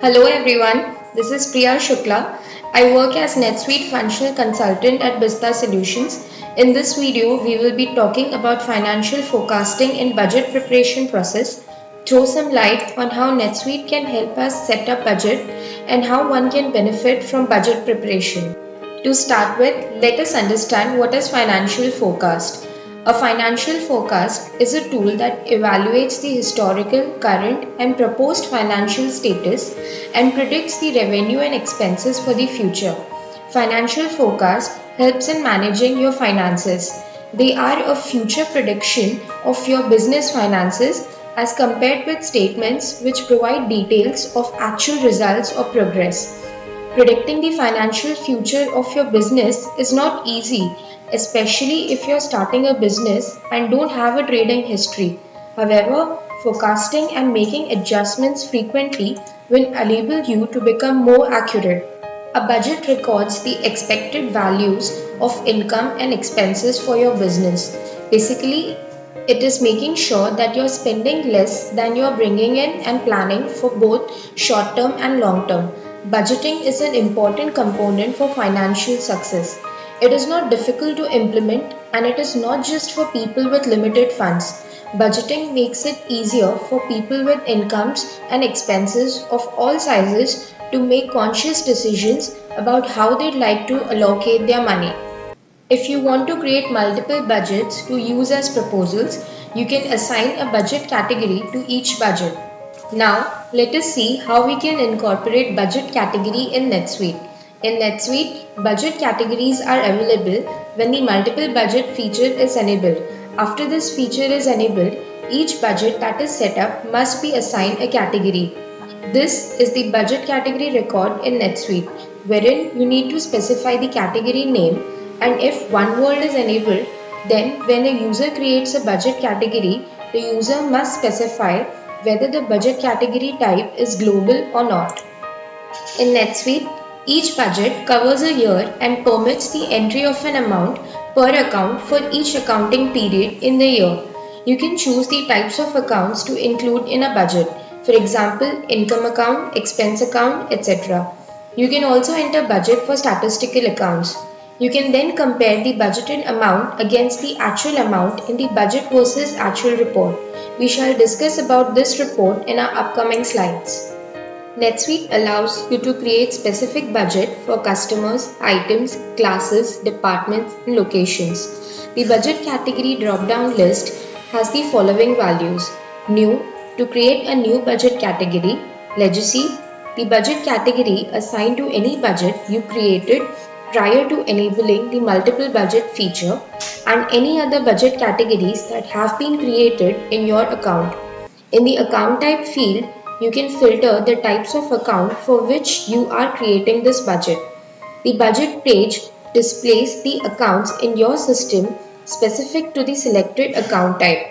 Hello everyone, this is Priya Shukla. I work as NetSuite Financial Consultant at Bista Solutions. In this video, we will be talking about financial forecasting and budget preparation process, throw some light on how NetSuite can help us set up budget and how one can benefit from budget preparation. To start with, let us understand what is financial forecast. A financial forecast is a tool that evaluates the historical, current, and proposed financial status and predicts the revenue and expenses for the future. Financial forecast helps in managing your finances. They are a future prediction of your business finances as compared with statements which provide details of actual results or progress. Predicting the financial future of your business is not easy, especially if you're starting a business and don't have a trading history. However, forecasting and making adjustments frequently will enable you to become more accurate. A budget records the expected values of income and expenses for your business. Basically, it is making sure that you're spending less than you're bringing in and planning for both short term and long term. Budgeting is an important component for financial success. It is not difficult to implement and it is not just for people with limited funds. Budgeting makes it easier for people with incomes and expenses of all sizes to make conscious decisions about how they'd like to allocate their money. If you want to create multiple budgets to use as proposals, you can assign a budget category to each budget. Now, let us see how we can incorporate budget category in NetSuite. In NetSuite, budget categories are available when the multiple budget feature is enabled. After this feature is enabled, each budget that is set up must be assigned a category. This is the budget category record in NetSuite, wherein you need to specify the category name, and if one word is enabled, then when a user creates a budget category, the user must specify whether the budget category type is global or not. In NetSuite, each budget covers a year and permits the entry of an amount per account for each accounting period in the year. You can choose the types of accounts to include in a budget, for example, income account, expense account, etc. You can also enter budget for statistical accounts. You can then compare the budgeted amount against the actual amount in the budget versus actual report. We shall discuss about this report in our upcoming slides. NetSuite allows you to create specific budget for customers, items, classes, departments, and locations. The budget category drop-down list has the following values. New, to create a new budget category. Legacy, the budget category assigned to any budget you created prior to enabling the multiple budget feature, and any other budget categories that have been created in your account. In the account type field, you can filter the types of account for which you are creating this budget. The budget page displays the accounts in your system specific to the selected account type.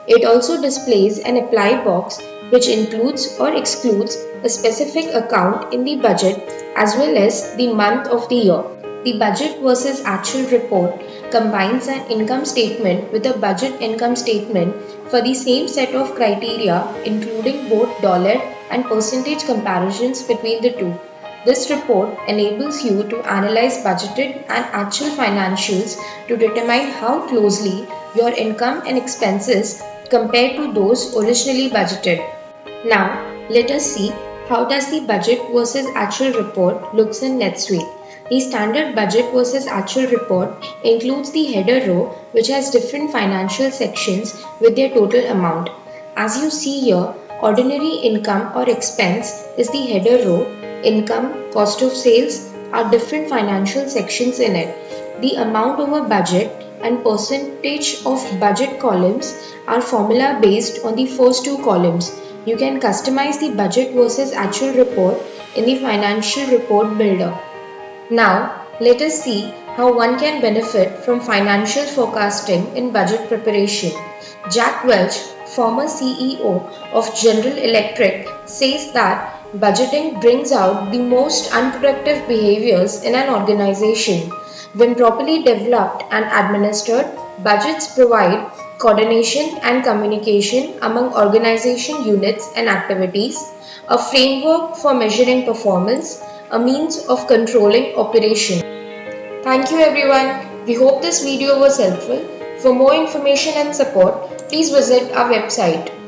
It also displays an apply box which includes or excludes a specific account in the budget as well as the month of the year. The budget versus actual report combines an income statement with a budget income statement for the same set of criteria, including both dollar and percentage comparisons between the two. This report enables you to analyze budgeted and actual financials to determine how closely your income and expenses compare to those originally budgeted. Now, let us see how does the budget versus actual report looks in NetSuite. The standard budget versus actual report includes the header row which has different financial sections with their total amount. As you see here, ordinary income or expense is the header row, income, cost of sales are different financial sections in it. The amount over budget and percentage of budget columns are formula based on the first two columns. You can customize the budget versus actual report in the financial report builder. Now, let us see how one can benefit from financial forecasting in budget preparation. Jack Welch, former CEO of General Electric, says that budgeting brings out the most unproductive behaviors in an organization. When properly developed and administered, budgets provide coordination and communication among organization units and activities, a framework for measuring performance, a means of controlling operation. Thank you everyone. We hope this video was helpful. For more information and support, please visit our website.